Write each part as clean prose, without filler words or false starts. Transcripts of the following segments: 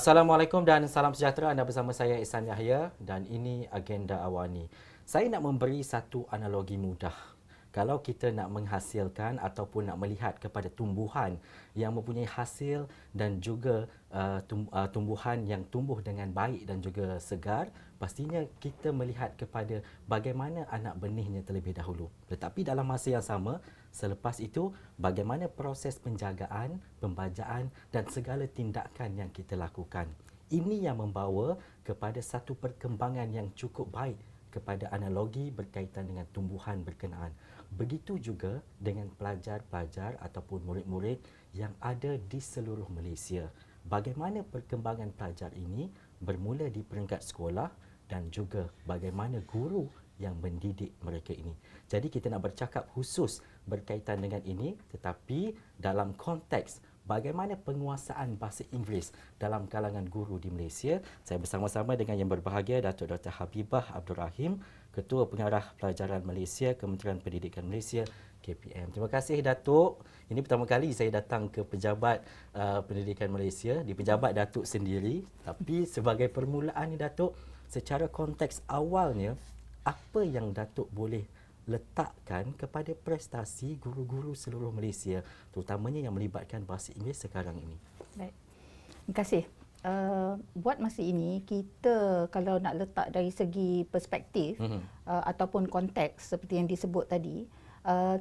Assalamualaikum dan salam sejahtera. Anda bersama saya Ihsan Yahya dan ini Agenda Awani. Saya nak memberi satu analogi mudah. Kalau kita nak menghasilkan ataupun nak melihat kepada tumbuhan yang mempunyai hasil dan juga tumbuhan yang tumbuh dengan baik dan juga segar, pastinya kita melihat kepada bagaimana anak benihnya terlebih dahulu. Tetapi dalam masa yang sama, selepas itu, bagaimana proses penjagaan, pembajaan dan segala tindakan yang kita lakukan. Ini yang membawa kepada satu perkembangan yang cukup baik kepada analogi berkaitan dengan tumbuhan berkenaan. Begitu juga dengan pelajar-pelajar ataupun murid-murid yang ada di seluruh Malaysia. Bagaimana perkembangan pelajar ini bermula di peringkat sekolah dan juga bagaimana guru yang mendidik mereka ini. Jadi kita nak bercakap khusus berkaitan dengan ini, tetapi dalam konteks bagaimana penguasaan bahasa Inggeris dalam kalangan guru di Malaysia. Saya bersama-sama dengan yang berbahagia Datuk Dr. Habibah Abdul Rahim, Ketua Pengarah Pelajaran Malaysia, Kementerian Pendidikan Malaysia, KPM. Terima kasih Datuk. Ini pertama kali saya datang ke Pejabat Pendidikan Malaysia, di Pejabat Datuk sendiri. Tapi sebagai permulaan ni Datuk, secara konteks awalnya, apa yang Datuk boleh letakkan kepada prestasi guru-guru seluruh Malaysia, terutamanya yang melibatkan bahasa Inggeris sekarang ini? Baik. Terima kasih. Buat masa ini, kita kalau nak letak dari segi perspektif ataupun konteks seperti yang disebut tadi,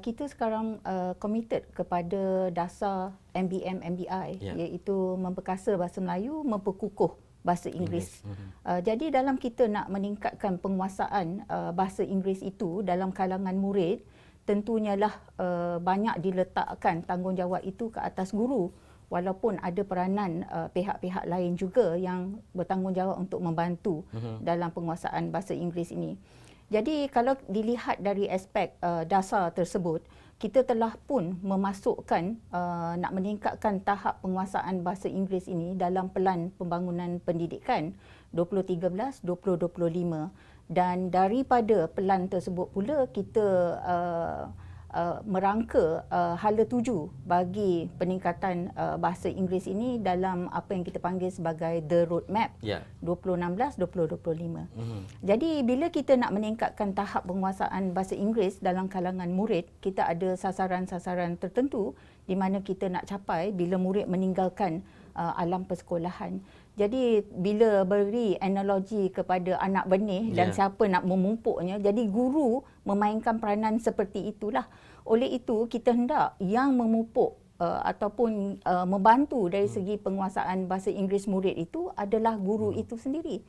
kita sekarang committed kepada dasar MBM MBI, iaitu memperkasa bahasa Melayu, memperkukuh bahasa Inggeris. Jadi dalam kita nak meningkatkan penguasaan bahasa Inggeris itu dalam kalangan murid, tentunya lah banyak diletakkan tanggungjawab itu ke atas guru, walaupun ada peranan pihak-pihak lain juga yang bertanggungjawab untuk membantu dalam penguasaan bahasa Inggeris ini. Jadi kalau dilihat dari aspek dasar tersebut, kita telah pun memasukkan nak meningkatkan tahap penguasaan bahasa Inggeris ini dalam Pelan Pembangunan Pendidikan 2013-2025, dan daripada pelan tersebut pula kita merangka hala tuju bagi peningkatan bahasa Inggeris ini dalam apa yang kita panggil sebagai The Roadmap 2016-2025. Jadi bila kita nak meningkatkan tahap penguasaan bahasa Inggeris dalam kalangan murid, kita ada sasaran-sasaran tertentu di mana kita nak capai bila murid meninggalkan alam persekolahan. Jadi bila beri analogi kepada anak benih dan siapa nak memupuknya, jadi guru memainkan peranan seperti itulah. Oleh itu kita hendak yang memupuk ataupun membantu dari segi penguasaan bahasa Inggeris murid itu adalah guru itu sendiri.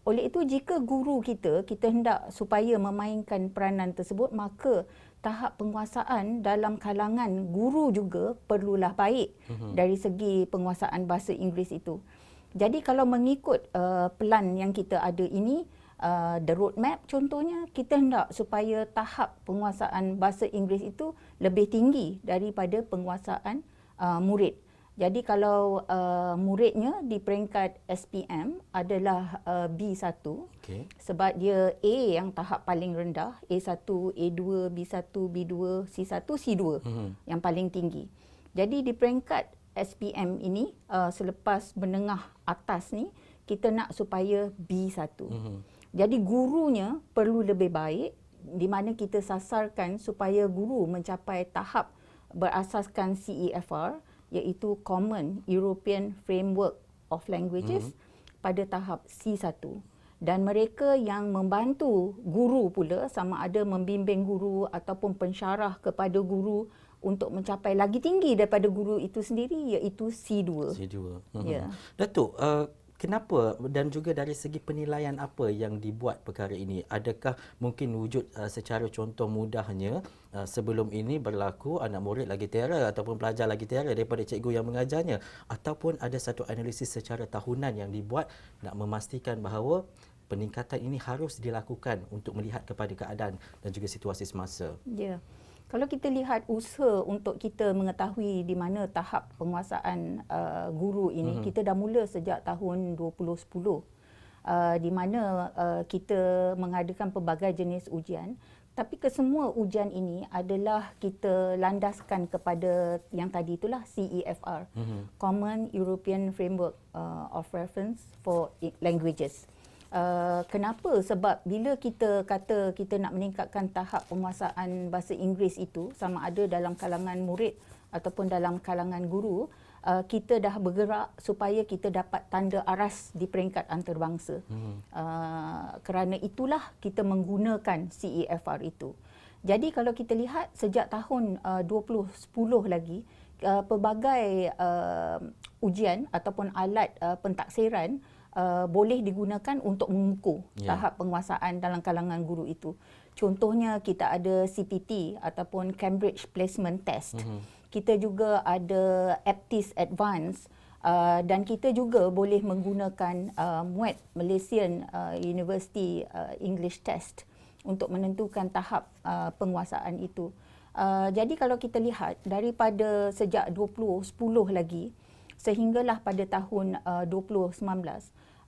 Oleh itu jika guru kita hendak supaya memainkan peranan tersebut, maka tahap penguasaan dalam kalangan guru juga perlulah baik dari segi penguasaan bahasa Inggeris itu. Jadi kalau mengikut pelan yang kita ada ini, the roadmap contohnya, kita hendak supaya tahap penguasaan bahasa Inggeris itu lebih tinggi daripada penguasaan murid. Jadi kalau muridnya di peringkat SPM adalah B1, sebab dia A yang tahap paling rendah, A1, A2, B1, B2, C1, C2 yang paling tinggi. Jadi di peringkat SPM ini selepas menengah atas ni, kita nak supaya B1. Jadi gurunya perlu lebih baik, di mana kita sasarkan supaya guru mencapai tahap berasaskan CEFR, iaitu Common European Framework of Languages pada tahap C1. Dan mereka yang membantu guru pula, sama ada membimbing guru ataupun pensyarah kepada guru untuk mencapai lagi tinggi daripada guru itu sendiri, iaitu C2. Datuk, kenapa dan juga dari segi penilaian apa yang dibuat perkara ini? Adakah mungkin wujud secara contoh mudahnya sebelum ini berlaku anak murid lagi terror ataupun pelajar lagi terror daripada cikgu yang mengajarnya, ataupun ada satu analisis secara tahunan yang dibuat nak memastikan bahawa peningkatan ini harus dilakukan untuk melihat kepada keadaan dan juga situasi semasa? Kalau kita lihat usaha untuk kita mengetahui di mana tahap penguasaan guru ini, kita dah mula sejak tahun 2010, di mana kita mengadakan pelbagai jenis ujian. Tapi kesemua ujian ini adalah kita landaskan kepada yang tadi itulah CEFR, Common European Framework of Reference for Languages. Kenapa? Sebab bila kita kata kita nak meningkatkan tahap penguasaan bahasa Inggeris itu, sama ada dalam kalangan murid ataupun dalam kalangan guru, kita dah bergerak supaya kita dapat tanda aras di peringkat antarabangsa. Kerana itulah kita menggunakan CEFR itu. Jadi kalau kita lihat sejak tahun 2010 lagi, pelbagai ujian ataupun alat pentaksiran boleh digunakan untuk mengukur tahap penguasaan dalam kalangan guru itu. Contohnya kita ada CPT ataupun Cambridge Placement Test. Kita juga ada APTIS Advanced dan kita juga boleh menggunakan MUET, Malaysian University English Test untuk menentukan tahap penguasaan itu. Jadi kalau kita lihat daripada sejak 2010 lagi sehinggalah pada tahun 2019,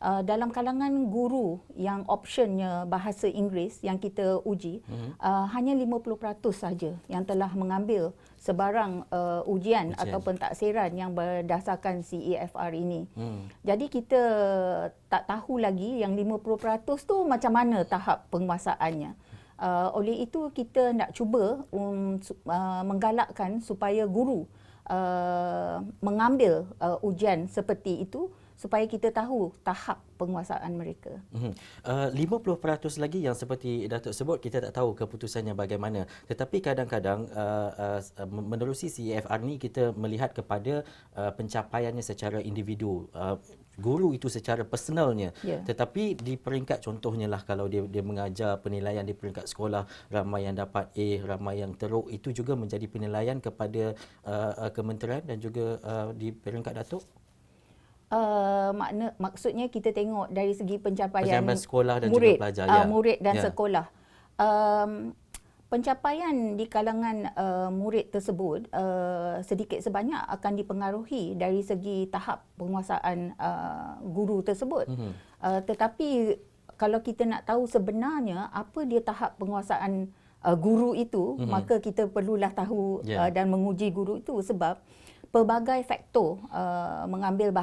dalam kalangan guru yang optionnya bahasa Inggeris yang kita uji, hanya 50% saja yang telah mengambil sebarang ujian atau pentaksiran yang berdasarkan CEFR ini. Jadi kita tak tahu lagi yang 50% tu macam mana tahap penguasaannya. Oleh itu kita nak cuba menggalakkan supaya guru mengambil ujian seperti itu supaya kita tahu tahap penguasaan mereka. 50% lagi yang seperti Datuk sebut, kita tak tahu keputusannya bagaimana. Tetapi kadang-kadang menerusi CEFR ni kita melihat kepada pencapaiannya secara individu. Guru itu secara personalnya. Tetapi di peringkat contohnya lah kalau dia mengajar, penilaian di peringkat sekolah, ramai yang dapat A, ramai yang teruk, itu juga menjadi penilaian kepada kementerian dan juga di peringkat Datuk. Maksudnya kita tengok dari segi pencapaian sekolah dan murid, juga pelajar. Murid dan sekolah. Pencapaian di kalangan murid tersebut sedikit sebanyak akan dipengaruhi dari segi tahap penguasaan guru tersebut. Tetapi kalau kita nak tahu sebenarnya apa dia tahap penguasaan guru itu, maka kita perlulah tahu dan menguji guru itu, sebab pelbagai faktor mengambil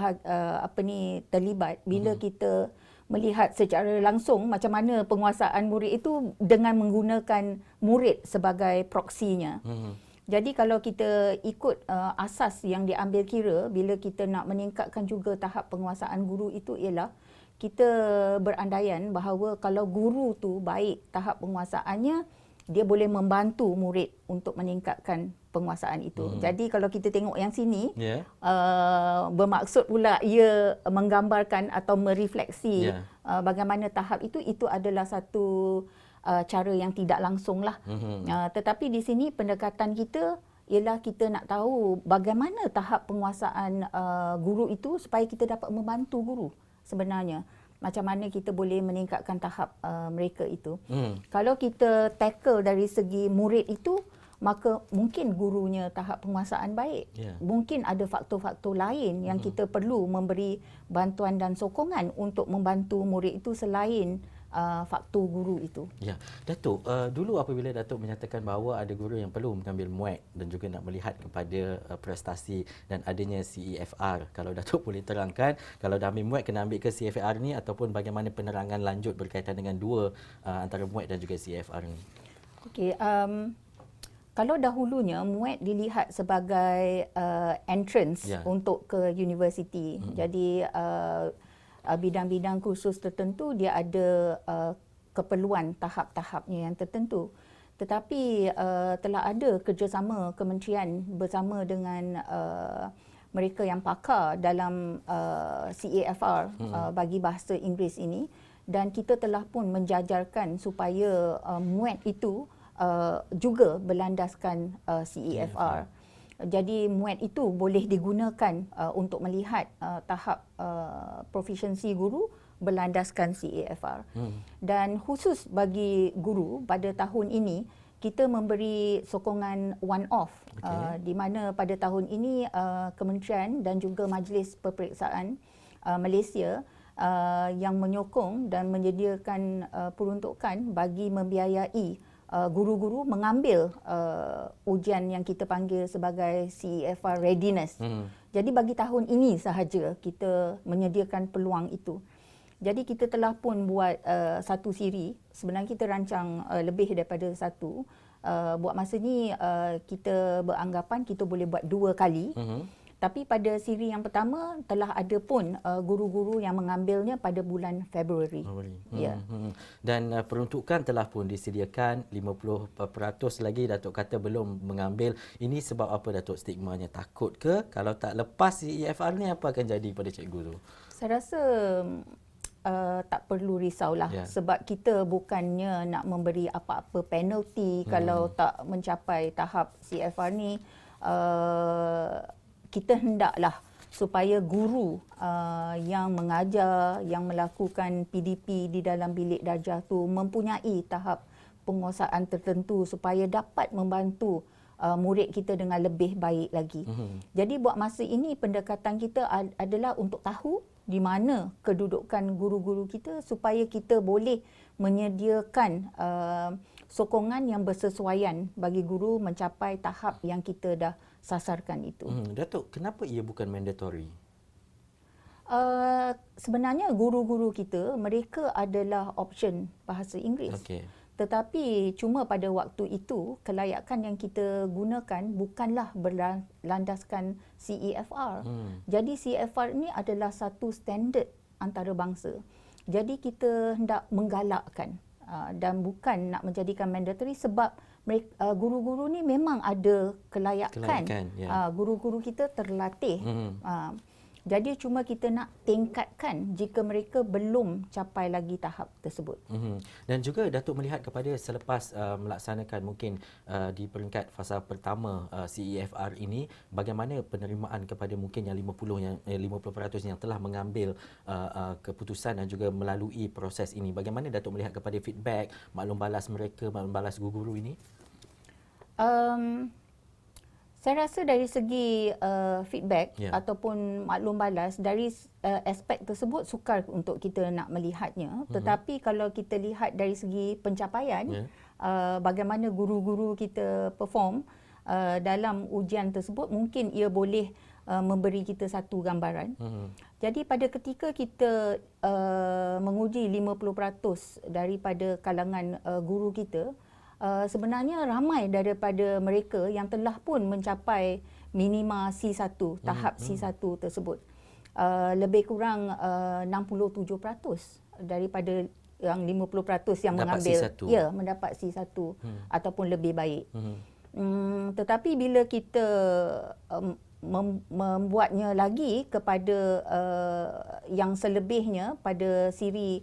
terlibat bila kita melihat secara langsung macam mana penguasaan murid itu dengan menggunakan murid sebagai proksinya. Jadi kalau kita ikut asas yang diambil kira bila kita nak meningkatkan juga tahap penguasaan guru itu, ialah kita berandaian bahawa kalau guru tu baik tahap penguasaannya, dia boleh membantu murid untuk meningkatkan penguasaan itu. Jadi kalau kita tengok yang sini, bermaksud pula ia menggambarkan atau merefleksi bagaimana tahap itu adalah satu cara yang tidak langsung lah. Tetapi di sini pendekatan kita ialah kita nak tahu bagaimana tahap penguasaan guru itu supaya kita dapat membantu guru sebenarnya. Macam mana kita boleh meningkatkan tahap mereka itu. Kalau kita tackle dari segi murid itu, maka mungkin gurunya tahap penguasaan baik. Mungkin ada faktor-faktor lain yang kita perlu memberi bantuan dan sokongan untuk membantu murid itu selain faktor guru itu. Ya, Datuk, dulu apabila Datuk menyatakan bahawa ada guru yang perlu mengambil MUET dan juga nak melihat kepada prestasi dan adanya CEFR, kalau Datuk boleh terangkan, kalau dah ambil MUET kena ambil ke CEFR ni ataupun bagaimana penerangan lanjut berkaitan dengan dua antara MUET dan juga CEFR ni? Okey, kalau dahulunya MUET dilihat sebagai entrance untuk ke universiti. Jadi bidang-bidang kursus tertentu dia ada keperluan tahap-tahapnya yang tertentu. Tetapi telah ada kerjasama kementerian bersama dengan mereka yang pakar dalam CEFR bagi bahasa Inggeris ini, dan kita telah pun menjajarkan supaya MUET itu juga berlandaskan CEFR. Jadi MUET itu boleh digunakan untuk melihat tahap proficiency guru berlandaskan CEFR. Dan khusus bagi guru pada tahun ini, kita memberi sokongan one-off di mana pada tahun ini Kementerian dan juga Majlis Peperiksaan Malaysia yang menyokong dan menyediakan peruntukan bagi membiayai guru-guru mengambil ujian yang kita panggil sebagai CEFR Readiness. Jadi bagi tahun ini sahaja kita menyediakan peluang itu. Jadi kita telah pun buat satu siri. Sebenarnya kita rancang lebih daripada satu. Buat masa ni kita beranggapan kita boleh buat 2 kali. Tapi pada siri yang pertama telah ada pun guru-guru yang mengambilnya pada bulan Februari. Ya. Dan peruntukan telah pun disediakan 50% lagi Datuk kata belum mengambil. Ini sebab apa Datuk, stigmanya takut ke? Kalau tak lepas CEFR ni apa akan jadi pada cikgu tu? Saya rasa tak perlu risaulah sebab kita bukannya nak memberi apa-apa penalti kalau tak mencapai tahap CFR ni. Kita hendaklah supaya guru yang mengajar, yang melakukan PDP di dalam bilik darjah tu mempunyai tahap penguasaan tertentu supaya dapat membantu murid kita dengan lebih baik lagi. Jadi buat masa ini pendekatan kita adalah untuk tahu di mana kedudukan guru-guru kita supaya kita boleh menyediakan sokongan yang bersesuaian bagi guru mencapai tahap yang kita dah sasarkan itu. Datuk, kenapa ia bukan mandatory? Sebenarnya guru-guru kita, mereka adalah option bahasa Inggeris. Tetapi cuma pada waktu itu kelayakan yang kita gunakan bukanlah berlandaskan CEFR. Jadi CEFR ini adalah satu standard antarabangsa. Jadi kita hendak menggalakkan dan bukan nak menjadikan mandatory sebab mereka, guru-guru ni memang ada kelayakan. Guru-guru kita terlatih. Jadi cuma kita nak tingkatkan jika mereka belum capai lagi tahap tersebut. Dan juga Datuk melihat kepada selepas melaksanakan mungkin di peringkat fasa pertama CEFR ini, bagaimana penerimaan kepada mungkin yang 50% yang telah mengambil keputusan dan juga melalui proses ini. Bagaimana Datuk melihat kepada feedback, maklum balas mereka, maklum balas guru-guru ini? Saya rasa dari segi feedback ataupun maklum balas, dari aspek tersebut sukar untuk kita nak melihatnya. Tetapi kalau kita lihat dari segi pencapaian, bagaimana guru-guru kita perform dalam ujian tersebut, mungkin ia boleh memberi kita satu gambaran. Jadi pada ketika kita menguji 50% daripada kalangan guru kita, sebenarnya ramai daripada mereka yang telah pun mencapai minima C1, tahap C1 tersebut. Lebih kurang 67% daripada yang 50% yang mengambil mendapat C1 ataupun lebih baik. Tetapi bila kita membuatnya lagi kepada yang selebihnya pada siri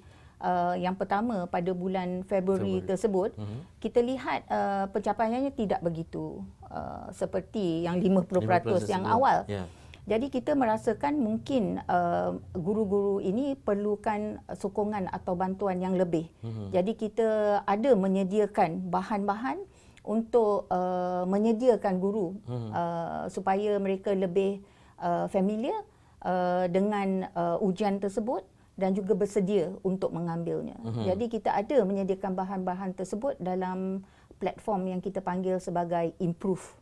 yang pertama pada bulan Februari tersebut, kita lihat pencapaiannya tidak begitu seperti yang 50% yang awal. Jadi kita merasakan mungkin guru-guru ini perlukan sokongan atau bantuan yang lebih. Jadi kita ada menyediakan bahan-bahan untuk menyediakan guru supaya mereka lebih familiar dengan ujian tersebut dan juga bersedia untuk mengambilnya. Jadi kita ada menyediakan bahan-bahan tersebut dalam platform yang kita panggil sebagai Improve.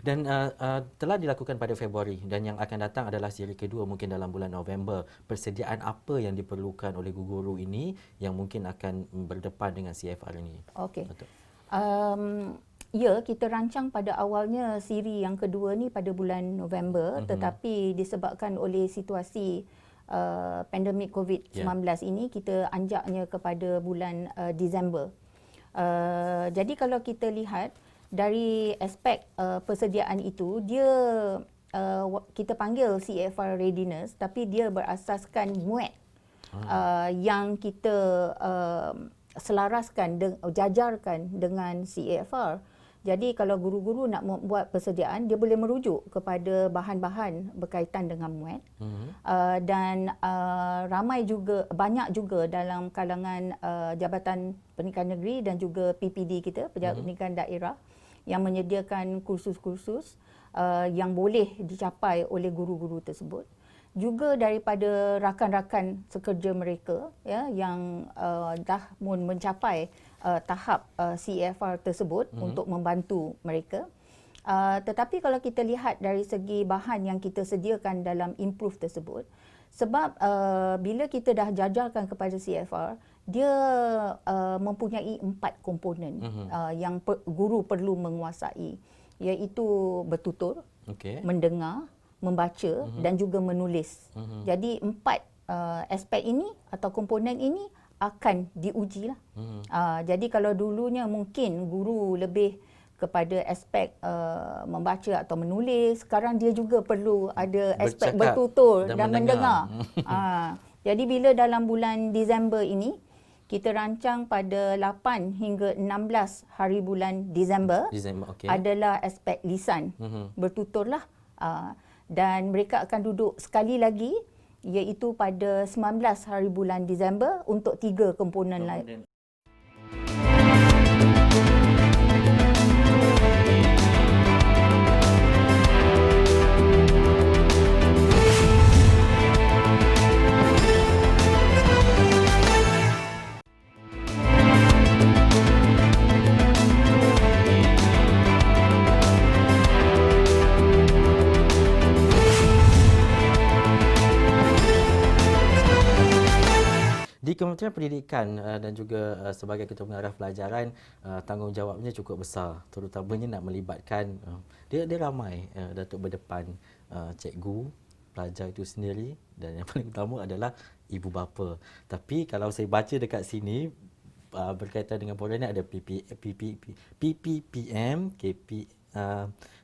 Dan telah dilakukan pada Februari dan yang akan datang adalah siri kedua mungkin dalam bulan November. Persediaan apa yang diperlukan oleh guru ini yang mungkin akan berdepan dengan CFR ini? Okey. Ya, kita rancang pada awalnya siri yang kedua ni pada bulan November, tetapi disebabkan oleh situasi pandemik COVID-19 ini, kita anjaknya kepada bulan Disember. Jadi kalau kita lihat dari aspek persediaan itu, dia kita panggil CFR Readiness, tapi dia berasaskan MUET yang kita selaraskan, jajarkan dengan CFR. Jadi kalau guru-guru nak membuat persediaan, dia boleh merujuk kepada bahan-bahan berkaitan dengan MUET. Dan banyak juga dalam kalangan Jabatan Pendidikan Negeri dan juga PPD kita, Pejabat Pendidikan Daerah, yang menyediakan kursus-kursus yang boleh dicapai oleh guru-guru tersebut. juga daripada rakan-rakan sekerja mereka ya yang dah mencapai tahap CEFR tersebut untuk membantu mereka. Tetapi kalau kita lihat dari segi bahan yang kita sediakan dalam improve tersebut, sebab bila kita dah jajarkan kepada CEFR, dia mempunyai 4 komponen yang guru perlu menguasai, iaitu bertutur, mendengar, membaca dan juga menulis. Jadi 4 aspek ini atau komponen ini akan diuji lah. Jadi kalau dulunya mungkin guru lebih kepada aspek membaca atau menulis, sekarang dia juga perlu ada aspek bertutur dan mendengar. Jadi bila dalam bulan Disember ini, kita rancang pada 8 hingga 16 hari bulan Disember, adalah aspek lisan, bertuturlah. Dan mereka akan duduk sekali lagi, iaitu pada 19 hari bulan Disember untuk 3 komponen lain. Di Kementerian Pendidikan dan juga sebagai Ketua Pengarah Pelajaran, tanggungjawabnya cukup besar, terutamanya nak melibatkan dia ramai datuk berdepan, cikgu, pelajar itu sendiri, dan yang paling utama adalah ibu bapa. Tapi kalau saya baca dekat sini berkaitan dengan program ini ada PPPM, KP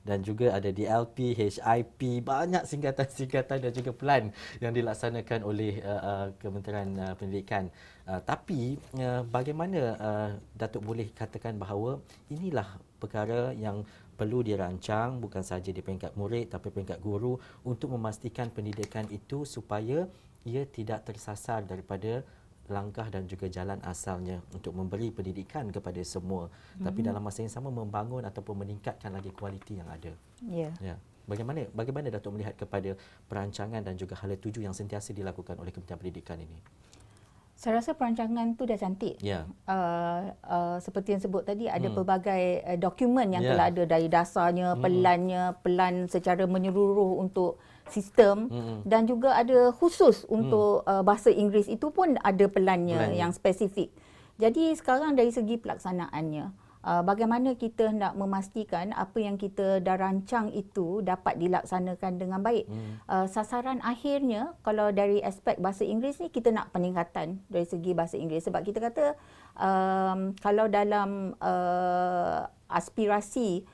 dan juga ada DLP, HIP, banyak singkatan-singkatan dan juga pelan yang dilaksanakan oleh Kementerian Pendidikan. Tapi bagaimana Datuk boleh katakan bahawa inilah perkara yang perlu dirancang bukan sahaja di peringkat murid tapi peringkat guru untuk memastikan pendidikan itu supaya ia tidak tersasar daripada langkah dan juga jalan asalnya untuk memberi pendidikan kepada semua, tapi dalam masa yang sama membangun ataupun meningkatkan lagi kualiti yang ada. Ya. Bagaimana Datuk melihat kepada perancangan dan juga hala tuju yang sentiasa dilakukan oleh Kementerian Pendidikan ini? Saya rasa perancangan tu dah cantik. Seperti yang sebut tadi, ada pelbagai dokumen yang telah ada, dari dasarnya, pelannya, pelan secara menyeluruh untuk sistem, dan juga ada khusus untuk bahasa Inggeris, itu pun ada pelannya yang spesifik. Jadi sekarang dari segi pelaksanaannya, bagaimana kita hendak memastikan apa yang kita dah rancang itu dapat dilaksanakan dengan baik. Sasaran akhirnya, kalau dari aspek bahasa Inggeris ni, kita nak peningkatan dari segi bahasa Inggeris. Sebab kita kata kalau dalam aspirasi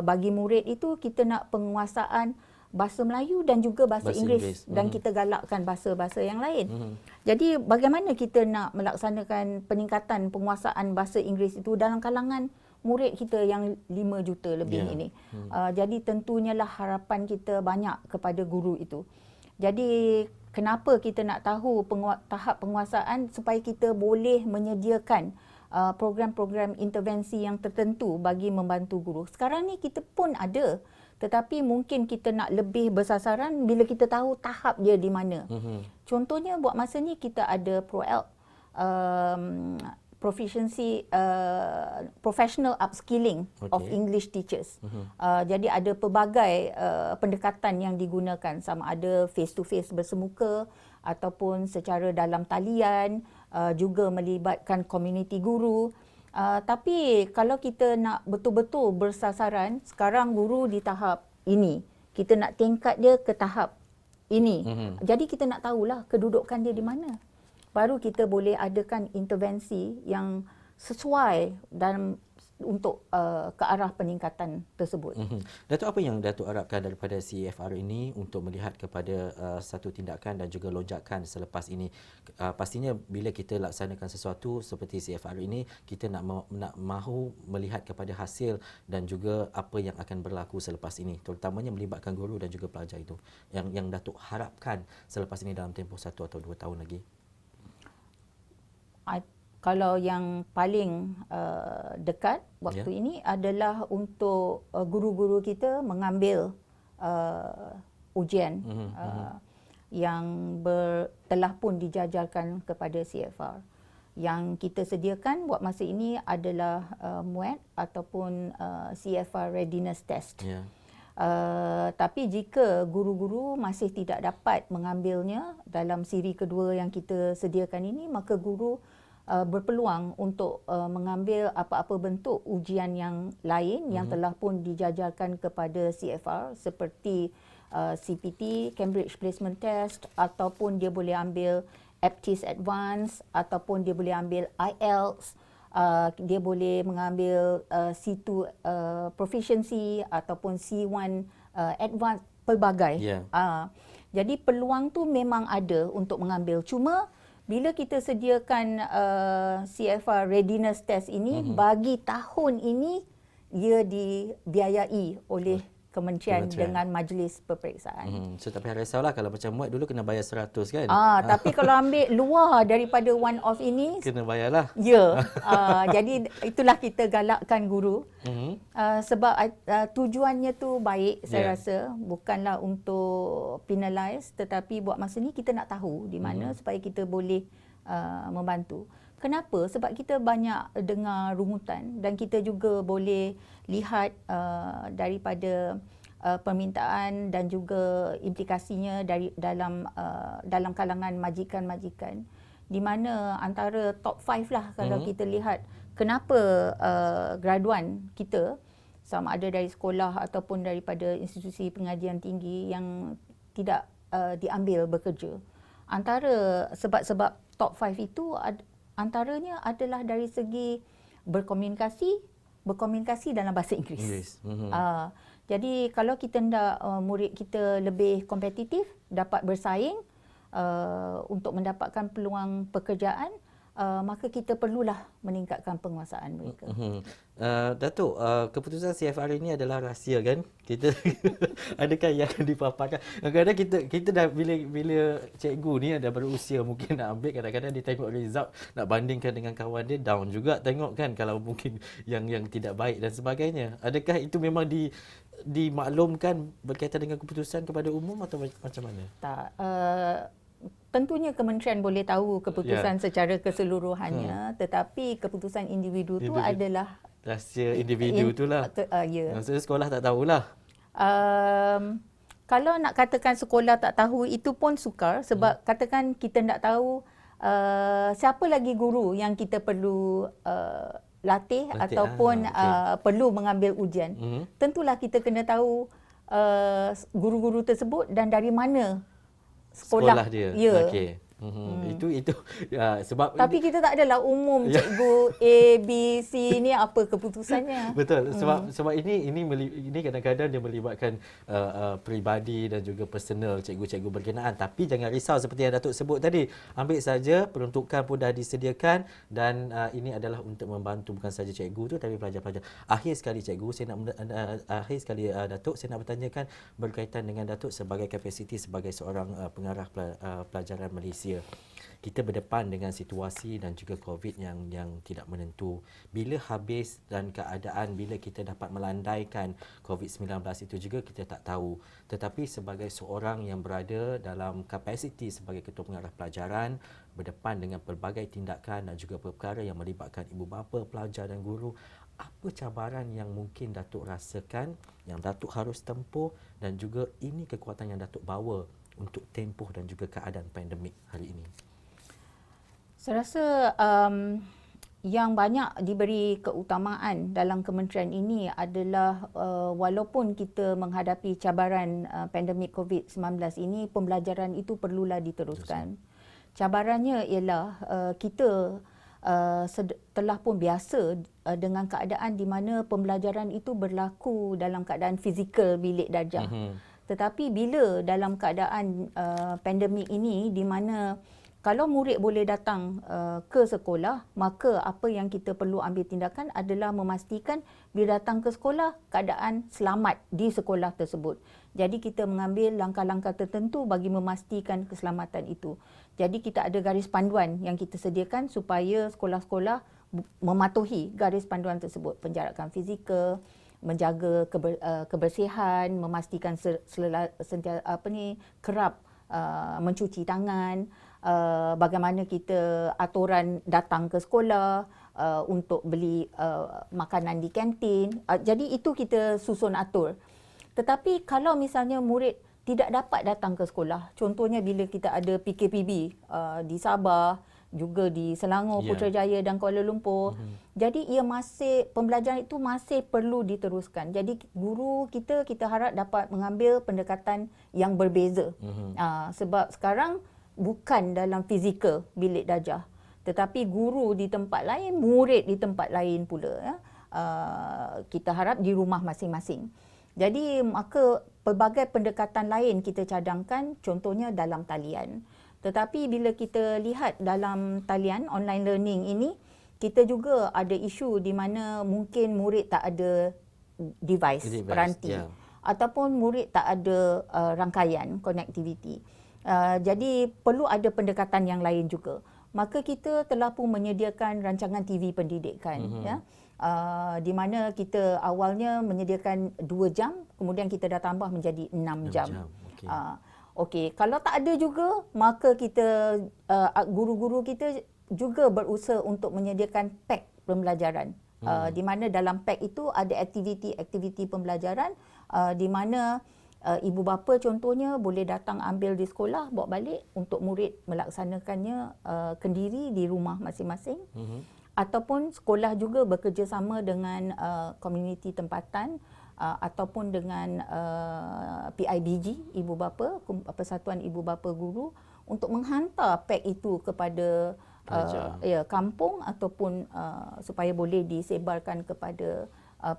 bagi murid itu, kita nak penguasaan bahasa Melayu dan juga bahasa Inggeris. Dan kita galakkan bahasa-bahasa yang lain. Jadi bagaimana kita nak melaksanakan peningkatan penguasaan bahasa Inggeris itu dalam kalangan murid kita yang 5 juta lebih ini. Jadi tentunya lah harapan kita banyak kepada guru itu. Jadi kenapa kita nak tahu tahap penguasaan, supaya kita boleh menyediakan program-program intervensi yang tertentu bagi membantu guru. Sekarang ni kita pun ada, tetapi mungkin kita nak lebih bersasaran bila kita tahu tahap dia di mana. Contohnya buat masa ni kita ada ProELT, proficiency professional upskilling of English teachers. Jadi ada pelbagai pendekatan yang digunakan, sama ada face to face bersemuka ataupun secara dalam talian, juga melibatkan komuniti guru. Tapi kalau kita nak betul-betul bersasaran, sekarang guru di tahap ini, kita nak tingkat dia ke tahap ini. Jadi kita nak tahulah kedudukan dia di mana. Baru kita boleh adakan intervensi yang sesuai dan untuk ke arah peningkatan tersebut. Datuk, apa yang Datuk harapkan daripada CEFR ini untuk melihat kepada satu tindakan dan juga lonjakan selepas ini? Pastinya bila kita laksanakan sesuatu seperti CEFR ini, kita nak mahu melihat kepada hasil dan juga apa yang akan berlaku selepas ini, terutamanya melibatkan guru dan juga pelajar itu. Yang Datuk harapkan selepas ini dalam tempoh 1 atau 2 tahun lagi. Kalau yang paling dekat waktu ini adalah untuk guru-guru kita mengambil ujian yang telah pun dijajarkan kepada CFR. Yang kita sediakan buat masa ini adalah MUAT ataupun CFR Readiness Test. Ya. Tapi jika guru-guru masih tidak dapat mengambilnya dalam siri kedua yang kita sediakan ini, maka guru berpeluang untuk mengambil apa-apa bentuk ujian yang lain yang telah pun dijajarkan kepada CFR seperti CPT, Cambridge Placement Test, ataupun dia boleh ambil APTIS Advanced, ataupun dia boleh ambil IELTS, dia boleh mengambil C2 Proficiency ataupun C1 Advanced, pelbagai. Yeah. Jadi peluang tu memang ada untuk mengambil. Cuma bila kita sediakan CFR Readiness Test ini, bagi tahun ini ia dibiayai oleh Kementerian dengan majlis peperiksaan. So tak payah risaulah kalau macam muat dulu kena bayar 100 kan? Tapi kalau ambil luar daripada one off ini, Kena bayarlah. ya. Jadi itulah kita galakkan guru. Sebab tujuannya tu baik, saya rasa. Bukanlah untuk penalize, tetapi buat masa ni kita nak tahu di mana supaya kita boleh membantu. Kenapa? Sebab kita banyak dengar rungutan dan kita juga boleh lihat daripada permintaan dan juga implikasinya dalam kalangan majikan-majikan, di mana antara top 5 lah kalau kita lihat kenapa graduan kita sama ada dari sekolah ataupun daripada institusi pengajian tinggi yang tidak diambil bekerja. Antara sebab-sebab top 5 itu antaranya adalah dari segi berkomunikasi dalam bahasa Inggeris. Jadi kalau kita nak murid kita lebih kompetitif, dapat bersaing untuk mendapatkan peluang pekerjaan, maka kita perlulah meningkatkan penguasaan mereka. Datuk, keputusan CFR ini adalah rahsia kan? Kita adakah yang dipaparkan? Kadang-kadang kita dah bila cikgu ni dah berusia mungkin nak ambil, kadang-kadang dia tengok result nak bandingkan dengan kawan dia, down juga tengok kan kalau mungkin yang tidak baik dan sebagainya. Adakah itu memang dimaklumkan berkaitan dengan keputusan kepada umum atau macam mana? Tak. Tentunya kementerian boleh tahu keputusan secara keseluruhannya, tetapi keputusan individu tu adalah rahsia individu itulah. Maksudnya sekolah tak tahulah. Kalau nak katakan sekolah tak tahu, itu pun sukar sebab katakan kita nak tahu siapa lagi guru yang kita perlu latih ataupun perlu mengambil ujian. Tentulah kita kena tahu guru-guru tersebut dan dari mana sekolah dia. Ya. Okey. Itu sebab tapi kita tak adalah umum cikgu A, B, C ni apa keputusannya. Betul. Sebab ini kadang-kadang dia melibatkan peribadi dan juga personal cikgu-cikgu berkenaan. Tapi jangan risau seperti yang Datuk sebut tadi. Ambil saja, peruntukan pun dah disediakan dan ini adalah untuk membantu bukan saja cikgu tu tapi pelajar-pelajar. Akhir sekali cikgu, Datuk, saya nak bertanyakan berkaitan dengan Datuk sebagai kapasiti sebagai seorang pengarah pelajaran Malaysia. Kita berdepan dengan situasi dan juga COVID yang tidak menentu. Bila habis dan keadaan bila kita dapat melandaikan COVID-19 itu juga kita tak tahu. Tetapi sebagai seorang yang berada dalam kapasiti sebagai ketua pengarah pelajaran, berdepan dengan pelbagai tindakan dan juga perkara yang melibatkan ibu bapa, pelajar dan guru, apa cabaran yang mungkin Datuk rasakan, yang Datuk harus tempuh dan juga ini kekuatan yang Datuk bawa untuk tempoh dan juga keadaan pandemik hari ini? Saya rasa yang banyak diberi keutamaan dalam kementerian ini adalah walaupun kita menghadapi cabaran pandemik COVID-19 ini, pembelajaran itu perlulah diteruskan. Cabarannya ialah kita telah pun biasa dengan keadaan di mana pembelajaran itu berlaku dalam keadaan fizikal bilik darjah. Tetapi bila dalam keadaan pandemik ini di mana kalau murid boleh datang ke sekolah, maka apa yang kita perlu ambil tindakan adalah memastikan bila datang ke sekolah keadaan selamat di sekolah tersebut. Jadi kita mengambil langkah-langkah tertentu bagi memastikan keselamatan itu. Jadi kita ada garis panduan yang kita sediakan supaya sekolah-sekolah mematuhi garis panduan tersebut. Penjarakan fizikal, menjaga kebersihan, memastikan kerap mencuci tangan, bagaimana kita aturan datang ke sekolah, untuk beli makanan di kantin. Jadi itu kita susun atur. Tetapi kalau misalnya murid tidak dapat datang ke sekolah, contohnya bila kita ada PKPB di Sabah, juga di Selangor, Putrajaya dan Kuala Lumpur. Jadi pembelajaran itu masih perlu diteruskan. Jadi guru kita harap dapat mengambil pendekatan yang berbeza. Sebab sekarang bukan dalam fizikal bilik darjah, tetapi guru di tempat lain, murid di tempat lain pula. Kita harap di rumah masing-masing. Jadi maka pelbagai pendekatan lain kita cadangkan, contohnya dalam talian. Tetapi bila kita lihat dalam talian online learning ini, kita juga ada isu di mana mungkin murid tak ada device peranti, ataupun murid tak ada rangkaian connectivity. Jadi perlu ada pendekatan yang lain juga. Maka kita telah pun menyediakan rancangan TV pendidikan, di mana kita awalnya menyediakan 2 jam, kemudian kita dah tambah menjadi 6 jam. Okey, kalau tak ada juga, maka kita guru-guru kita juga berusaha untuk menyediakan pack pembelajaran. Di mana dalam pack itu ada aktiviti-aktiviti pembelajaran, di mana ibu bapa contohnya boleh datang ambil di sekolah, bawa balik untuk murid melaksanakannya kendiri di rumah masing-masing. Ataupun sekolah juga bekerjasama dengan komuniti tempatan, ataupun dengan PIBG, ibu bapa, Persatuan Ibu Bapa Guru, untuk menghantar pack itu kepada kampung ataupun supaya boleh disebarkan kepada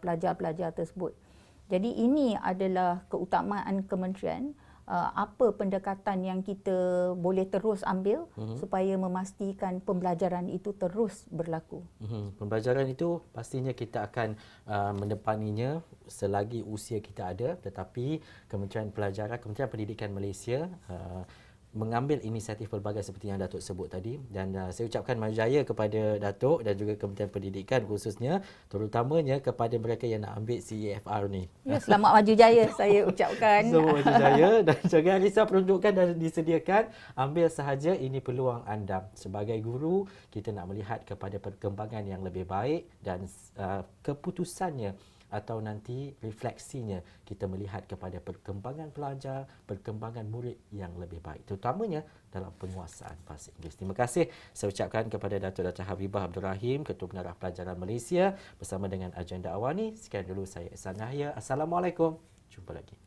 pelajar-pelajar tersebut. Jadi ini adalah keutamaan kementerian, apa pendekatan yang kita boleh terus ambil supaya memastikan pembelajaran itu terus berlaku. Pembelajaran itu pastinya kita akan menepaninya selagi usia kita ada, tetapi Kementerian Pendidikan Malaysia mengambil inisiatif pelbagai seperti yang Datuk sebut tadi, dan saya ucapkan maju jaya kepada Datuk dan juga Kementerian Pendidikan khususnya, terutamanya kepada mereka yang nak ambil CEFR ni. Ya, selamat maju jaya saya ucapkan. Selamat maju jaya dan jangan risau peruntukan dan disediakan, ambil sahaja, ini peluang anda. Sebagai guru, kita nak melihat kepada perkembangan yang lebih baik dan keputusannya atau nanti refleksinya kita melihat kepada perkembangan pelajar, perkembangan murid yang lebih baik, terutamanya dalam penguasaan bahasa Inggeris. Terima kasih saya ucapkan kepada Datuk Habibah Abdul Rahim, Ketua Pengarah Pelajaran Malaysia, bersama dengan Agenda Awani. Sekian dulu saya Ihsan Yahya. Assalamualaikum. Jumpa lagi.